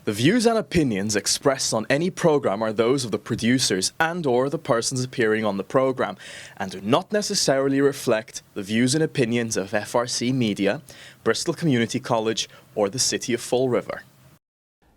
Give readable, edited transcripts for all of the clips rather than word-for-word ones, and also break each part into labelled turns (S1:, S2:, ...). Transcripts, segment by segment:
S1: The views and opinions expressed on any program are those of the producers and/or the persons appearing on the program and do not necessarily reflect the views and opinions of FRCMedia, Bristol Community College, or the City of Fall River.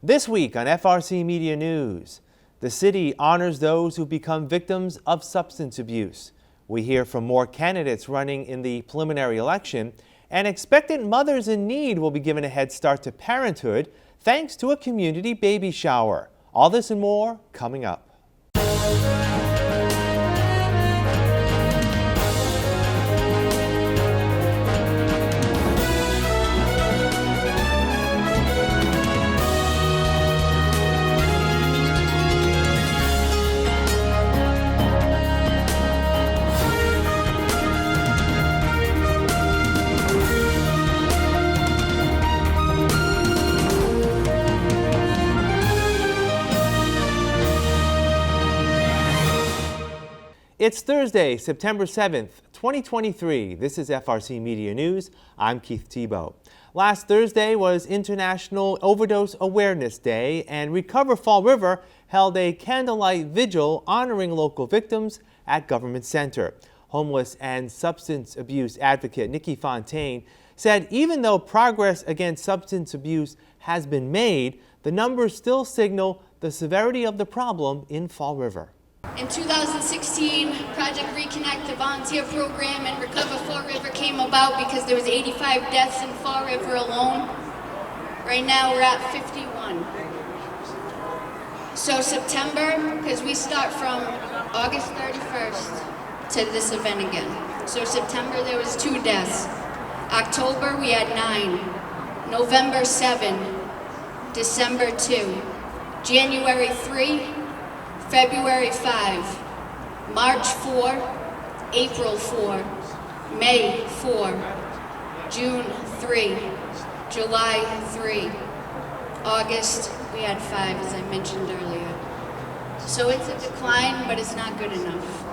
S2: This week on FRCmedia News, the city honors those who become victims of substance abuse. We hear from more candidates running in the preliminary election, and expectant mothers in need will be given a head start to parenthood thanks to a community baby shower. All this and more coming up. It's Thursday, September 7th, 2023. This is FRCmedia News. I'm Keith Tebow. Last Thursday was International Overdose Awareness Day, and Recover Fall River held a candlelight vigil honoring local victims at Government Center. Homeless and substance abuse advocate Nikki Fontaine said even though progress against substance abuse has been made, the numbers still signal the severity of the problem in Fall River.
S3: In 2016, Project Reconnect, the volunteer program, and Recover Fall River came about because there was 85 deaths in Fall River alone. Right now we're at 51. So September, because we start from August 31st to this event again. So September there was 2 deaths. October we had 9. November 7. December 2. January 3. February 5, March 4, April 4, May 4, June 3, July 3, August we had 5, as I mentioned earlier. So it's a decline, but it's not good enough.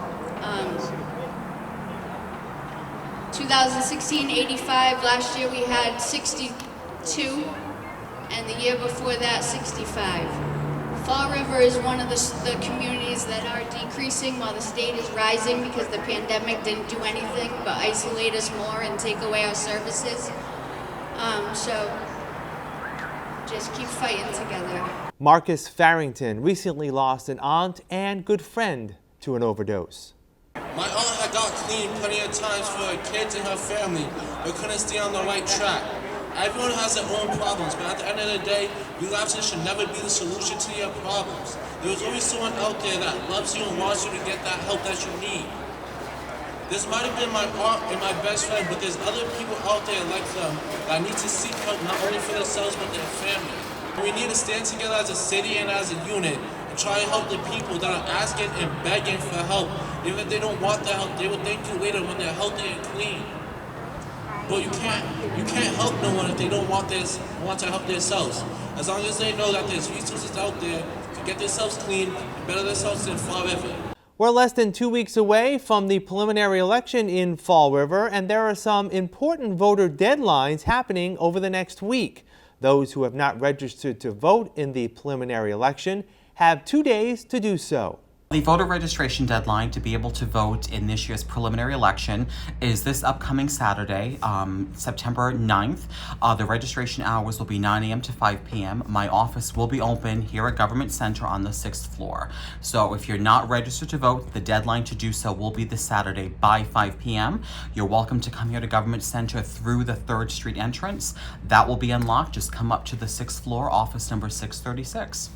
S3: 2016, 85, last year we had 62, and the year before that, 65. Fall River is one of the communities that are decreasing while the state is rising because the pandemic didn't do anything but isolate us more and take away our services. So just keep fighting together.
S2: Marcus Farrington recently lost an aunt and good friend to an overdose.
S4: My aunt had got clean plenty of times for her kids and her family, but couldn't stay on the right track. Everyone has their own problems, but at the end of the day, relapsing should never be the solution to your problems. There is always someone out there that loves you and wants you to get that help that you need. This might have been my aunt and my best friend, but there's other people out there like them that need to seek help not only for themselves but their family. We need to stand together as a city and as a unit and try to help the people that are asking and begging for help. Even if they don't want the help, they will thank you later when they're healthy and clean. But you can't help no one if they don't want to help themselves. As long as they know that there's resources out there to get themselves clean and better themselves in Fall River.
S2: We're less than 2 weeks away from the preliminary election in Fall River, and there are some important voter deadlines happening over the next week. Those who have not registered to vote in the preliminary election have 2 days to do so.
S5: The voter registration deadline to be able to vote in this year's preliminary election is this upcoming Saturday, September 9th. The registration hours will be 9 a.m. to 5 p.m. My office will be open here at Government Center on the 6th floor. So if you're not registered to vote, the deadline to do so will be this Saturday by 5 p.m. You're welcome to come here to Government Center through the 3rd Street entrance. That will be unlocked. Just come up to the 6th floor, office number 636.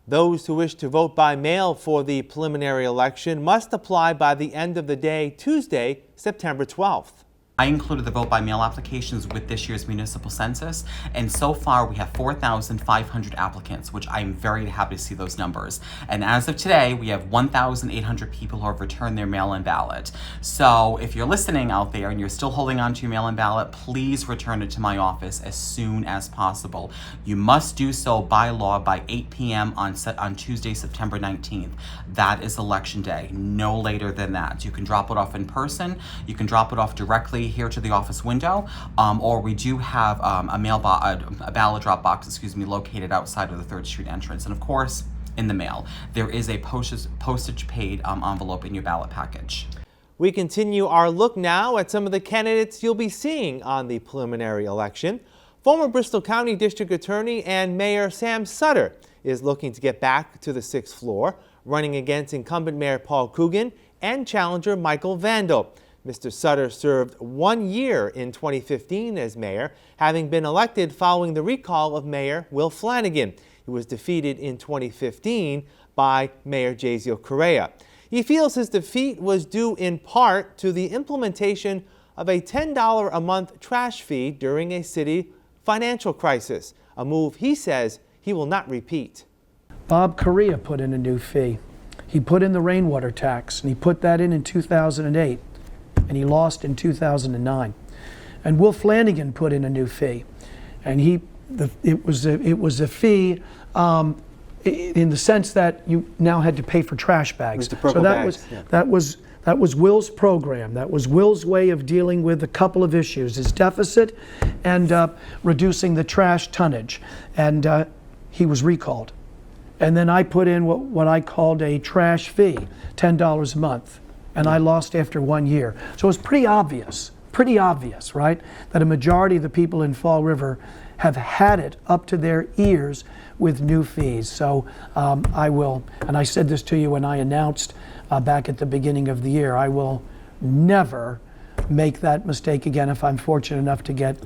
S2: Those who wish to vote by mail for the preliminary election must apply by the end of the day, Tuesday, September 12th.
S5: I included the vote by mail applications with this year's municipal census, and so far we have 4,500 applicants, which I'm very happy to see those numbers. And as of today, we have 1,800 people who have returned their mail-in ballot. So if you're listening out there and you're still holding on to your mail-in ballot, please return it to my office as soon as possible. You must do so by law by 8 p.m. on Tuesday, September 19th. That is election day, no later than that. You can drop it off in person, you can drop it off directly directly here to the office window, or we do have a ballot drop box, located outside of the 3rd Street entrance. And of course, in the mail, there is a postage paid envelope in your ballot package.
S2: We continue our look now at some of the candidates you'll be seeing on the preliminary election. Former Bristol County District Attorney and Mayor Sam Sutter is looking to get back to the 6th floor, running against incumbent Mayor Paul Coogan and challenger Michael Vandal. Mr. Sutter served 1 year in 2015 as mayor, having been elected following the recall of Mayor Will Flanagan. He was defeated in 2015 by Mayor Jaziel Correa. He feels his defeat was due in part to the implementation of a $10 a month trash fee during a city financial crisis, a move he says he will not repeat.
S6: Bob Correa put in a new fee. He put in the rainwater tax, and he put that in 2008, and he lost in 2009. And Will Flanagan put in a new fee, and it was a fee in the sense that you now had to pay for trash bags.
S2: So
S6: that was Will's program. That was Will's way of dealing with a couple of issues: his deficit and reducing the trash tonnage. And he was recalled. And then I put in what I called a trash fee, $10 a month, and I lost after 1 year. So it's pretty obvious, right, that a majority of the people in Fall River have had it up to their ears with new fees. So I will, and I said this to you when I announced back at the beginning of the year, I will never make that mistake again if I'm fortunate enough to get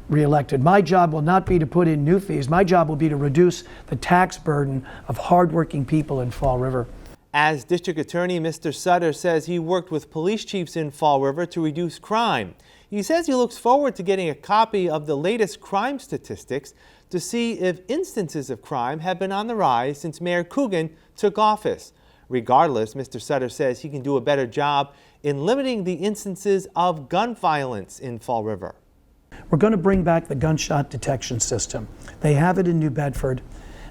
S6: reelected. My job will not be to put in new fees. My job will be to reduce the tax burden of hardworking people in Fall River.
S2: As District Attorney, Mr. Sutter says he worked with police chiefs in Fall River to reduce crime. He says he looks forward to getting a copy of the latest crime statistics to see if instances of crime have been on the rise since Mayor Coogan took office. Regardless, Mr. Sutter says he can do a better job in limiting the instances of gun violence in Fall River.
S6: We're going to bring back the gunshot detection system. They have it in New Bedford.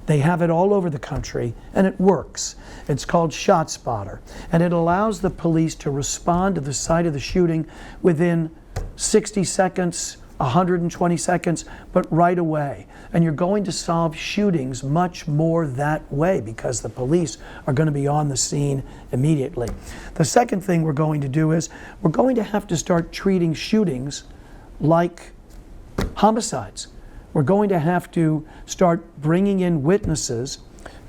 S6: They have it all over the country, and it works. It's called ShotSpotter, and it allows the police to respond to the site of the shooting within 60 seconds, 120 seconds, but right away. And you're going to solve shootings much more that way because the police are going to be on the scene immediately. The second thing we're going to do is we're going to have to start treating shootings like homicides. We're going to have to start bringing in witnesses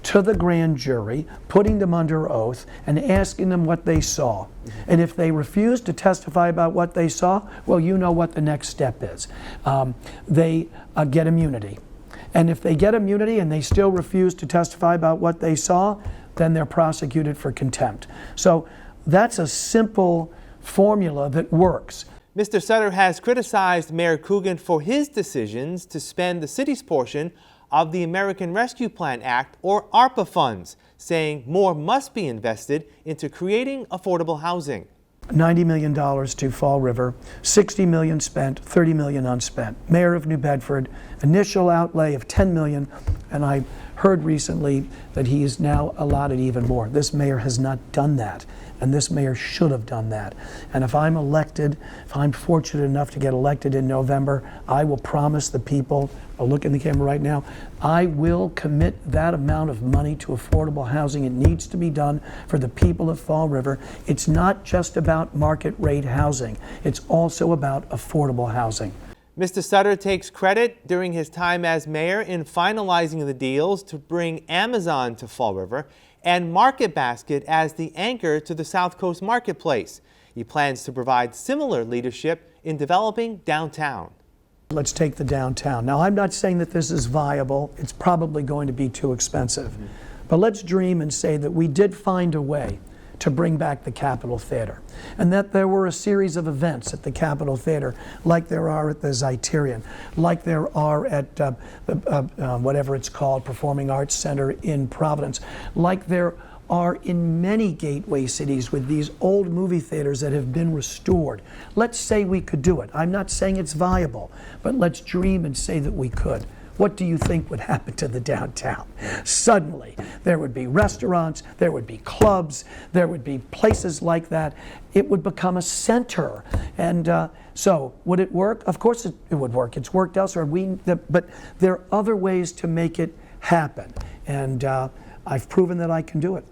S6: to the grand jury, putting them under oath, and asking them what they saw. And if they refuse to testify about what they saw, well, you know what the next step is. They get immunity. And if they get immunity and they still refuse to testify about what they saw, then they're prosecuted for contempt. So that's a simple formula that works.
S2: Mr. Sutter has criticized Mayor Coogan for his decisions to spend the city's portion of the American Rescue Plan Act, or ARPA funds, saying more must be invested into creating affordable housing.
S6: $90 million to Fall River, $60 million spent, $30 million unspent. Mayor of New Bedford, initial outlay of $10 million, and I heard recently that he is now allotted even more. This mayor has not done that, and this mayor should have done that. And if I'm elected, if I'm fortunate enough to get elected in November, I will promise the people, I'll look in the camera right now, I will commit that amount of money to affordable housing. It needs to be done for the people of Fall River. It's not just about market rate housing. It's also about affordable housing.
S2: Mr. Sutter takes credit during his time as mayor in finalizing the deals to bring Amazon to Fall River and Market Basket as the anchor to the South Coast Marketplace. He plans to provide similar leadership in developing downtown.
S6: Let's take the downtown. Now, I'm not saying that this is viable. It's probably going to be too expensive. But let's dream and say that we did find a way to bring back the Capitol Theater, and that there were a series of events at the Capitol Theater, like there are at the Zeiterion, like there are at whatever it's called, Performing Arts Center in Providence, like there are in many gateway cities with these old movie theaters that have been restored. Let's say we could do it. I'm not saying it's viable, but let's dream and say that we could. what do you think would happen to the downtown? Suddenly, there would be restaurants, there would be clubs, there would be places like that. It would become a center. And so, would it work? Of course it would work. It's worked elsewhere. But there are other ways to make it happen. And I've proven that I can do it.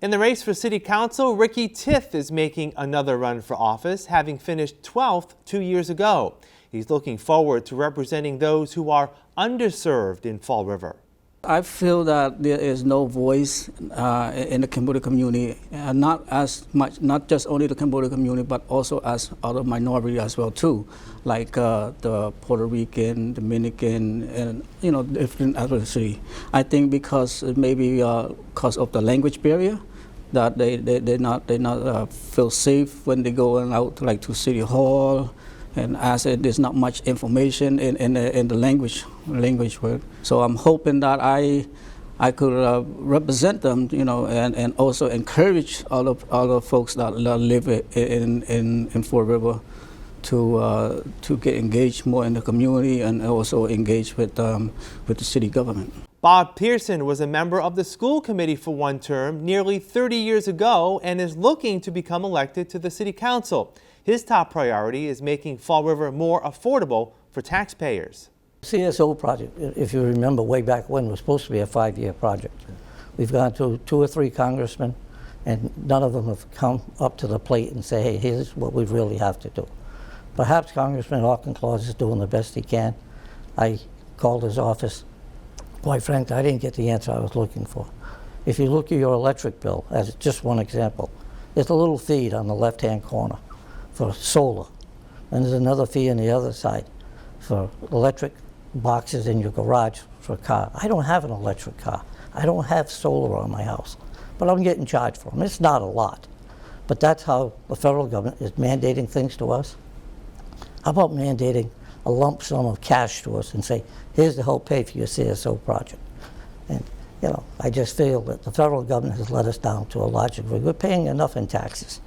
S2: In the race for City Council, Ricky Tiff is making another run for office, having finished 12th 2 years ago. He's looking forward to representing those who are underserved in Fall River.
S7: I feel that there is no voice in the Cambodia community, not as much, not just only the Cambodia community, but also as other minorities as well too, like the Puerto Rican, Dominican, and different ethnicity. I think because maybe because of the language barrier, that they not feel safe when they go out to City Hall. And as there's not much information in the language word, so I'm hoping that I could represent them, and also encourage all the folks that live in Fall River to get engaged more in the community and also engage with the city government.
S2: Bob Pearson was a member of the school committee for one term nearly 30 years ago and is looking to become elected to the city council. His top priority is making Fall River more affordable for taxpayers.
S8: CSO project, if you remember way back when, was supposed to be a 5-year project. We've gone to 2 or 3 congressmen, and none of them have come up to the plate and say, hey, here's what we really have to do. Perhaps Congressman Auchincloss is doing the best he can. I called his office. Quite frankly, I didn't get the answer I was looking for. If you look at your electric bill, as just one example, there's a little feed on the left-hand corner for solar, and there's another fee on the other side for electric boxes in your garage for a car. I don't have an electric car. I don't have solar on my house, but I'm getting charged for them. It's not a lot, but that's how the federal government is mandating things to us. How about mandating a lump sum of cash to us and say, here's to help pay for your CSO project? And I just feel that the federal government has let us down to a large degree. We're paying enough in taxes.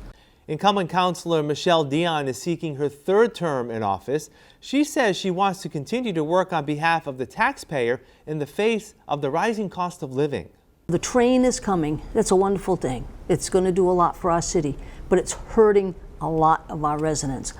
S2: Incumbent Councilor Michelle Dion is seeking her 3rd term in office. She says she wants to continue to work on behalf of the taxpayer in the face of the rising cost of living.
S9: The train is coming. That's a wonderful thing. It's going to do a lot for our city, but it's hurting a lot of our residents.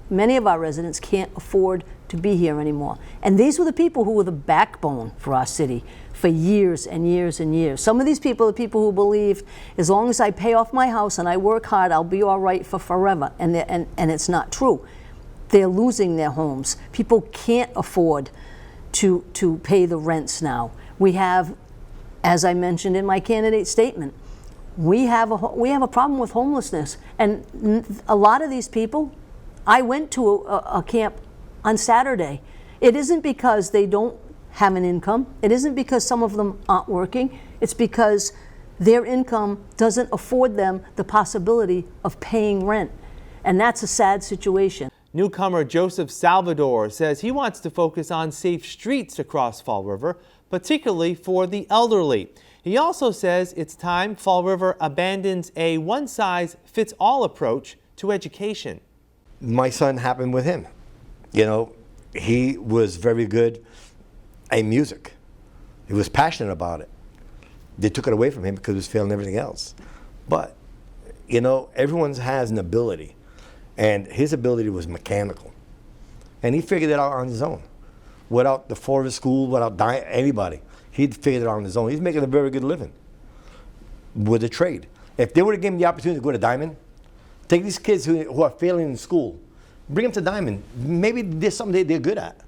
S9: Many of our residents can't afford to be here anymore. And these were the people who were the backbone for our city for years and years and years. Some of these people are people who believed as long as I pay off my house and I work hard, I'll be all right for forever. And it's not true. They're losing their homes. People can't afford to pay the rents now. We have, as I mentioned in my candidate statement, we have a problem with homelessness. And a lot of these people, I went to a camp on Saturday. It isn't because they don't have an income. It isn't because some of them aren't working. It's because their income doesn't afford them the possibility of paying rent. And that's a sad situation.
S2: Newcomer Joseph Salvador says he wants to focus on safe streets across Fall River, particularly for the elderly. He also says it's time Fall River abandons a one-size-fits-all approach to education.
S10: My son happened with him. He was very good at music. He was passionate about it. They took it away from him because he was failing everything else. But, everyone has an ability. And his ability was mechanical. And he figured it out on his own. Without the Fall River School, without anybody. He'd figured it out on his own. He's making a very good living with a trade. If they would have given him the opportunity to go to Diamond, take these kids who are failing in school, bring them to Diamond. Maybe there's something they're good at.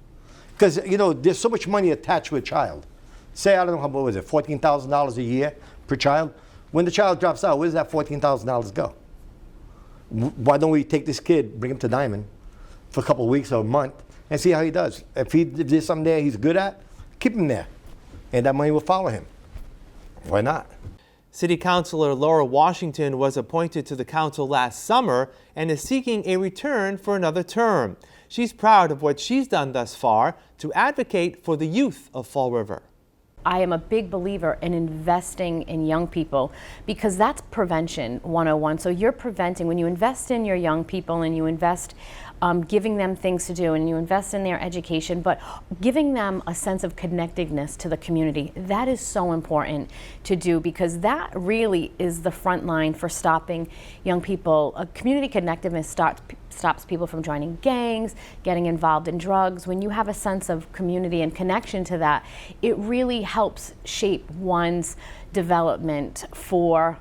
S10: Because, there's so much money attached to a child. Say, I don't know, what was it, $14,000 a year per child? When the child drops out, where does that $14,000 go? Why don't we take this kid, bring him to Diamond for a couple of weeks or a month, and see how he does? If there's something there he's good at, keep him there. And that money will follow him. Why not?
S2: City Councilor Laura Washington was appointed to the council last summer and is seeking a return for another term. She's proud of what she's done thus far to advocate for the youth of Fall River.
S11: I am a big believer in investing in young people because that's prevention 101. So you're preventing, when you invest in your young people and you invest giving them things to do, and you invest in their education, but giving them a sense of connectedness to the community. That is so important to do, because that really is the front line for stopping young people. Community connectedness stops people from joining gangs, getting involved in drugs. When you have a sense of community and connection to that, it really helps shape one's development for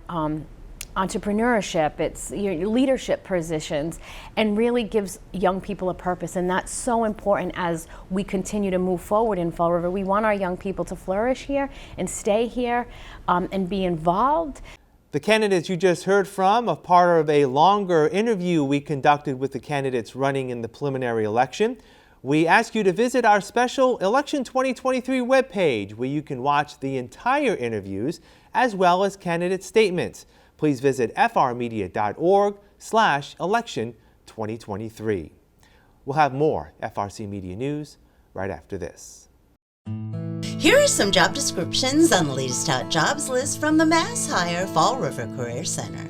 S11: entrepreneurship, it's your leadership positions, and really gives young people a purpose. And that's so important as we continue to move forward in Fall River. We want our young people to flourish here and stay here and be involved.
S2: The candidates you just heard from are part of a longer interview we conducted with the candidates running in the preliminary election. We ask you to visit our special Election 2023 webpage, where you can watch the entire interviews as well as candidate statements. Please visit frmedia.org/election2023. We'll have more FRC Media News right after this.
S12: Here are some job descriptions on the latest hot jobs list from the Mass Hire Fall River Career Center.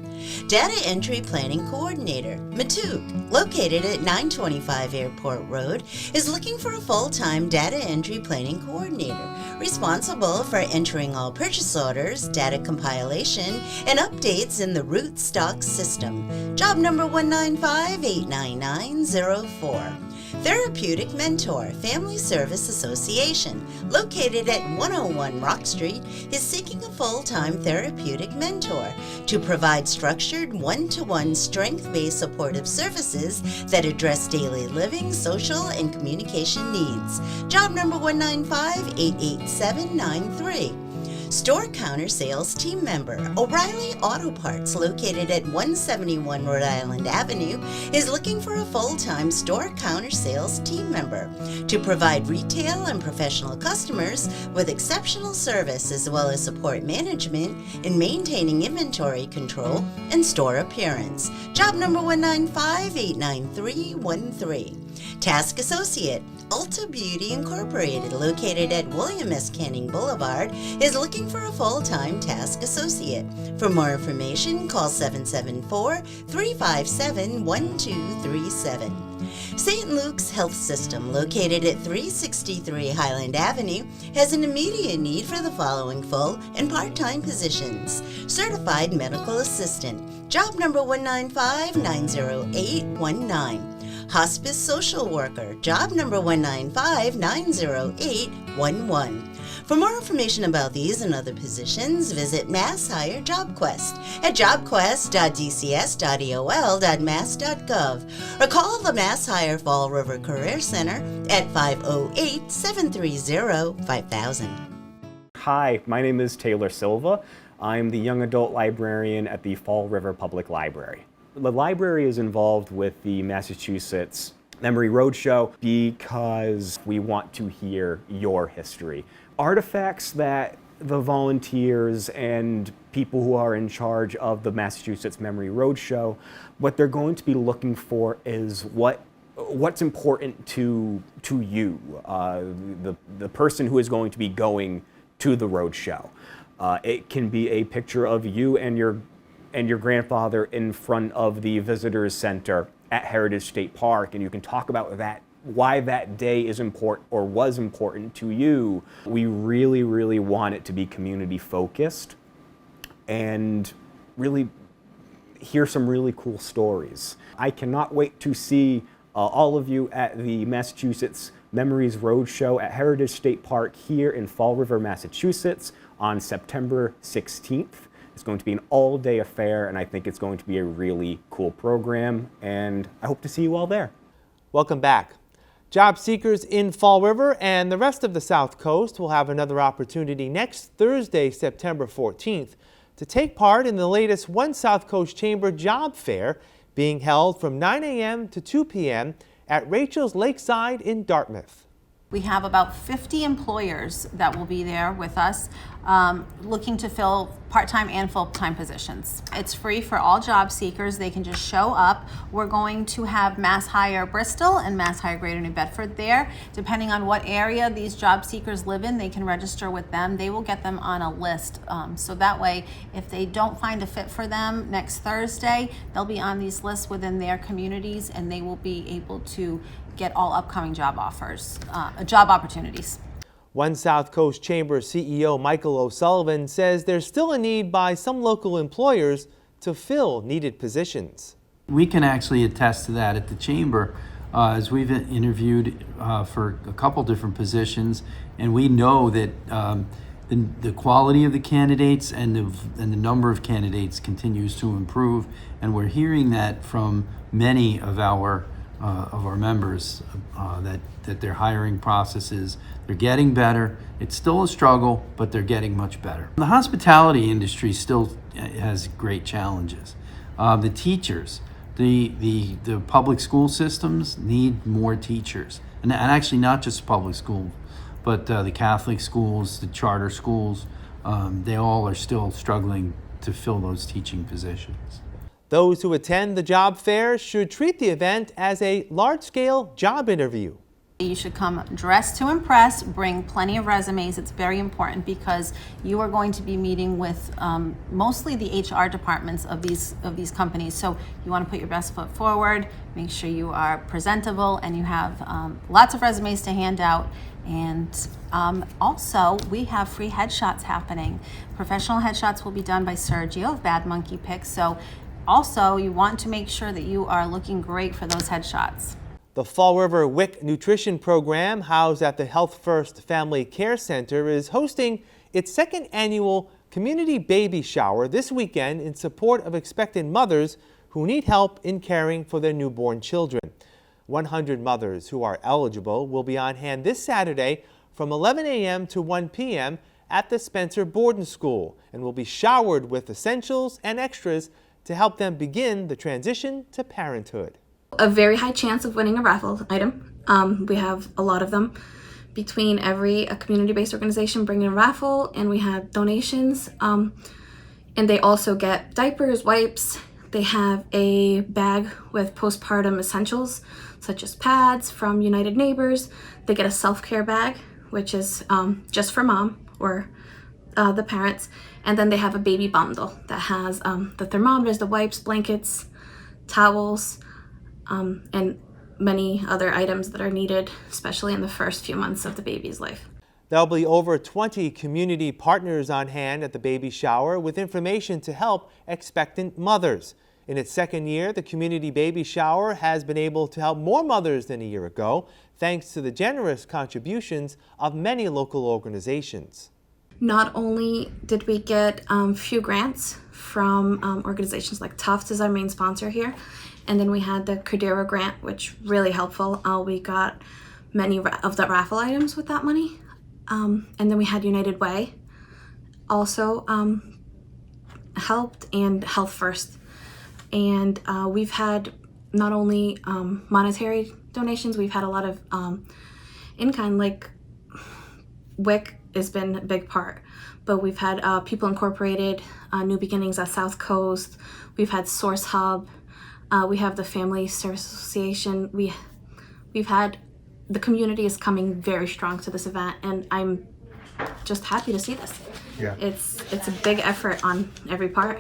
S12: Data Entry Planning Coordinator, Matug, located at 925 Airport Road, is looking for a full-time data entry planning coordinator, responsible for entering all purchase orders, data compilation, and updates in the root stock system. Job number 195-89904. Therapeutic Mentor Family Service Association, located at 101 Rock Street, is seeking a full-time therapeutic mentor to provide structured one-to-one strength-based supportive services that address daily living, social, and communication needs. Job number 195-88793. Store Counter Sales Team Member, O'Reilly Auto Parts, located at 171 Rhode Island Avenue, is looking for a full-time store counter sales team member to provide retail and professional customers with exceptional service, as well as support management in maintaining inventory control and store appearance. Job number 195-89313. Task Associate, Ulta Beauty Incorporated, located at William S. Canning Boulevard, is looking for a full-time task associate. For more information, call 774-357-1237. St. Luke's Health System, located at 363 Highland Avenue, has an immediate need for the following full and part-time positions. Certified Medical Assistant, job number 195-90819. Hospice Social Worker, job number 195-90811. For more information about these and other positions, visit Mass Hire JobQuest at jobquest.dcs.eol.mass.gov or call the Mass Hire Fall River Career Center at 508-730-5000.
S13: Hi, my name is Taylor Silva. I'm the Young Adult Librarian at the Fall River Public Library. The library is involved with the Massachusetts Memory Roadshow because we want to hear your history. Artifacts that the volunteers and people who are in charge of the Massachusetts Memory Roadshow, what they're going to be looking for is what's important to you, the person who is going to be going to the roadshow. It can be a picture of you and your grandfather in front of the visitors center at Heritage State Park, and you can talk about that, why that day is important or was important to you. We really, really want it to be community focused and really hear some really cool stories. I cannot wait to see all of you at the Massachusetts Memories Roadshow at Heritage State Park here in Fall River, Massachusetts on September 16th. It's going to be an all-day affair, and I think it's going to be a really cool program, and I hope to see you all there.
S2: Welcome back. Job seekers in Fall River and the rest of the South Coast will have another opportunity next Thursday, September 14th, to take part in the latest One South Coast Chamber Job Fair being held from 9 a.m. to 2 p.m. at Rachel's Lakeside in Dartmouth.
S14: We have about 50 employers that will be there with us looking to fill part-time and full-time positions. It's free for all job seekers. They can just show up. We're going to have Mass Hire Bristol and Mass Hire Greater New Bedford there. Depending on what area these job seekers live in, they can register with them. They will get them on a list. So that way, if they don't find a fit for them next Thursday, they'll be on these lists within their communities, and they will be able to get all upcoming job offers, job opportunities.
S2: One South Coast Chamber CEO Michael O'Sullivan says there's still a need by some local employers to fill needed positions.
S15: We can actually attest to that at the Chamber as we've interviewed for a couple different positions, and we know that the quality of the candidates and the number of candidates continues to improve, and we're hearing that from many of our members that their hiring processes, they're getting better. It's still a struggle, but they're getting much better. The hospitality industry still has great challenges. The teachers, the public school systems need more teachers, and actually not just public school, but the Catholic schools, the charter schools, they all are still struggling to fill those teaching positions.
S2: Those who attend the job fair should treat the event as a large-scale job interview.
S14: You should come dressed to impress, bring plenty of resumes. It's very important because you are going to be meeting with mostly the HR departments of these companies. So you want to put your best foot forward, make sure you are presentable, and you have lots of resumes to hand out. And also, we have free headshots happening. Professional headshots will be done by Sergio of Bad Monkey Pics. So also, you want to make sure that you are looking great for those headshots.
S2: The Fall River WIC Nutrition Program, housed at the Health First Family Care Center, is hosting its second annual community baby shower this weekend in support of expectant mothers who need help in caring for their newborn children. 100 mothers who are eligible will be on hand this Saturday from 11 a.m. to 1 p.m. at the Spencer Borden School and will be showered with essentials and extras to help them begin the transition to parenthood.
S16: A very high chance of winning a raffle item. We have a lot of them between every community-based organization bringing a raffle, and we have donations. And they also get diapers, wipes. They have a bag with postpartum essentials, such as pads from United Neighbors. They get a self-care bag, which is just for mom or the parents. And then they have a baby bundle that has the thermometers, the wipes, blankets, towels, and many other items that are needed, especially in the first few months of the baby's life.
S2: There'll be over 20 community partners on hand at the baby shower with information to help expectant mothers. In its second year, the community baby shower has been able to help more mothers than a year ago, thanks to the generous contributions of many local organizations.
S16: Not only did we get a few grants from organizations like Tufts is our main sponsor here, and then we had the Cordero grant, which really helpful. We got many of the raffle items with that money. And then we had United Way also helped, and Health First. And we've had not only monetary donations, we've had a lot of in-kind, like WIC has been a big part. But we've had People Incorporated, New Beginnings at South Coast, we've had Source Hub, we have the Family Service Association. We've had, the community is coming very strong to this event, and I'm just happy to see this. Yeah. It's a big effort on every part,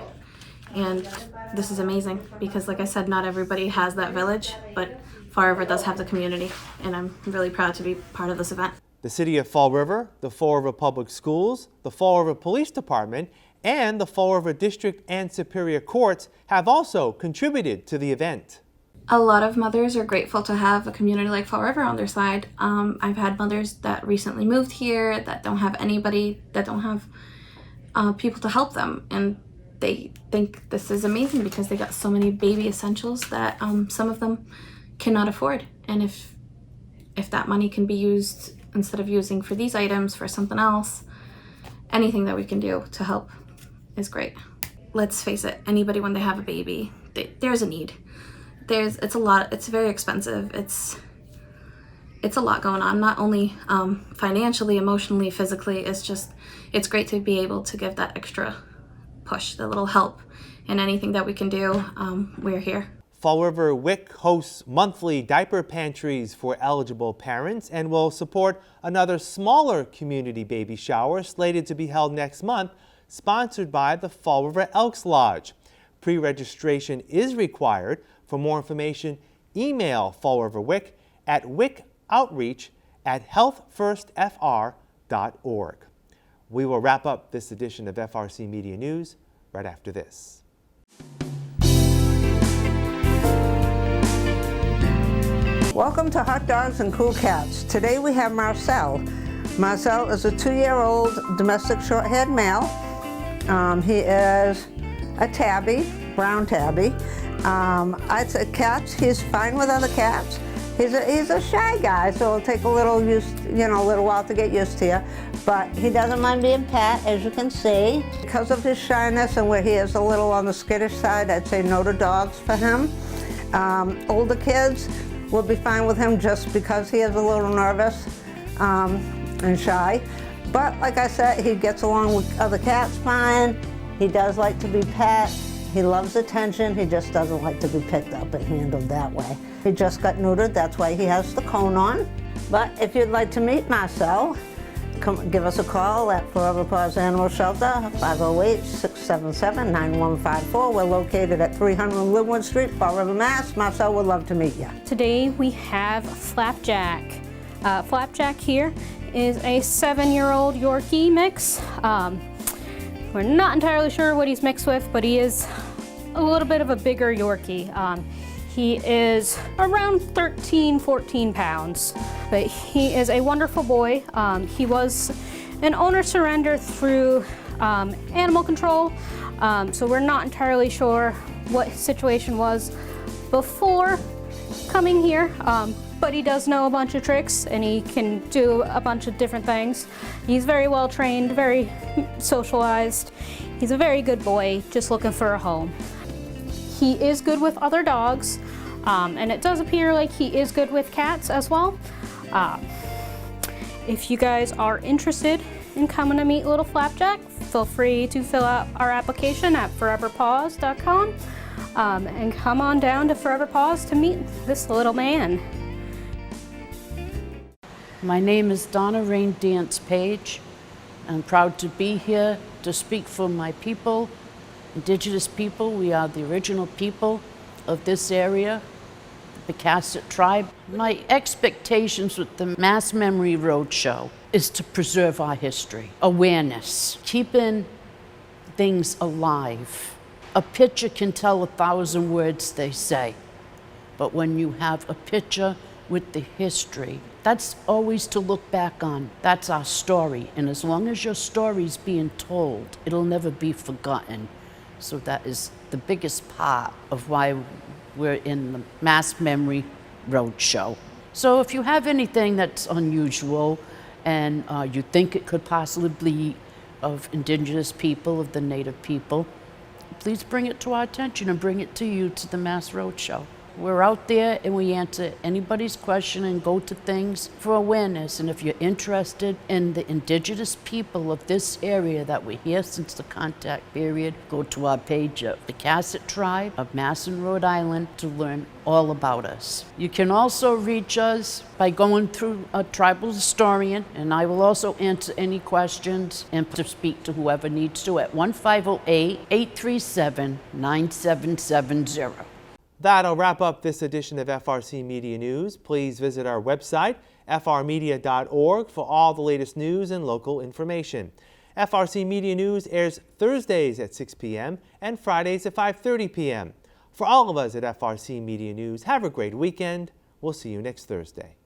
S16: and this is amazing because, like I said, not everybody has that village, but Fall River does have the community, and I'm really proud to be part of this event.
S2: The City of Fall River, the Fall River Public Schools, the Fall River Police Department, and the Fall River District and Superior Courts have also contributed to the event.
S16: A lot of mothers are grateful to have a community like Fall River on their side. I've had mothers that recently moved here that don't have anybody, that don't have people to help them, and they think this is amazing because they got so many baby essentials that some of them cannot afford. And if that money can be used, instead of using for these items, for something else, anything that we can do to help is great. Let's face it, anybody when they have a baby, there's a need. It's a lot, it's very expensive. It's a lot going on, not only financially, emotionally, physically. It's great to be able to give that extra push, that little help, and anything that we can do, we're here.
S2: Fall River WIC hosts monthly diaper pantries for eligible parents and will support another smaller community baby shower slated to be held next month, sponsored by the Fall River Elks Lodge. Pre-registration is required. For more information, email Fall River WIC at wicoutreach@healthfirstfr.org. We will wrap up this edition of FRC Media News right after this.
S17: Welcome to Hot Dogs and Cool Cats. Today we have Marcel. Marcel is a 2-year-old domestic short-haired male. He is a tabby, brown tabby. I'd say cats, he's fine with other cats. He's a shy guy, so it'll take a little while to get used to you. But he doesn't mind being pet, as you can see. Because of his shyness and where he is a little on the skittish side, I'd say no to dogs for him. Older kids will be fine with him just because he is a little nervous and shy. But like I said, he gets along with other cats fine. He does like to be pet. He loves attention. He just doesn't like to be picked up and handled that way. He just got neutered. That's why he has the cone on. But if you'd like to meet Marcel, come give us a call at Forever Paws Animal Shelter, 508-677-9154. We're located at 300 Linwood Street, Fall River, Mass. Marcel would love to meet you.
S18: Today we have Flapjack. Flapjack here is a 7-year-old Yorkie mix. We're not entirely sure what he's mixed with, but he is a little bit of a bigger Yorkie. He is around 13, 14 pounds, but he is a wonderful boy. He was an owner surrender through animal control, so we're not entirely sure what his situation was before coming here, but he does know a bunch of tricks and he can do a bunch of different things. He's very well trained, very socialized. He's a very good boy, just looking for a home. He is good with other dogs, and it does appear like he is good with cats as well. If you guys are interested in coming to meet little Flapjack, feel free to fill out our application at foreverpaws.com and come on down to Forever Paws to meet this little man.
S19: My name is Donna Rain Dance Page. I'm proud to be here to speak for my people, Indigenous people. We are the original people of this area, the Pecasset tribe. My expectations with the Mass Memory Roadshow is to preserve our history, awareness, keeping things alive. A picture can tell 1,000 words, they say, but when you have a picture with the history, that's always to look back on. That's our story, and as long as your story's being told, it'll never be forgotten. So that is the biggest part of why we're in the Mass Memory Roadshow. So if you have anything that's unusual and you think it could possibly be of Indigenous people, of the Native people, please bring it to our attention and bring it to you to the Mass Roadshow. We're out there and we answer anybody's question and go to things for awareness. And if you're interested in the Indigenous people of this area that we're here since the contact period, go to our page of the Pecasset Tribe of Masson, Rhode Island to learn all about us. You can also reach us by going through a tribal historian, and I will also answer any questions and to speak to whoever needs to at 1-508-837-9770.
S2: That'll wrap up this edition of FRC Media News. Please visit our website, frmedia.org, for all the latest news and local information. FRC Media News airs Thursdays at 6 p.m. and Fridays at 5:30 p.m. For all of us at FRC Media News, have a great weekend. We'll see you next Thursday.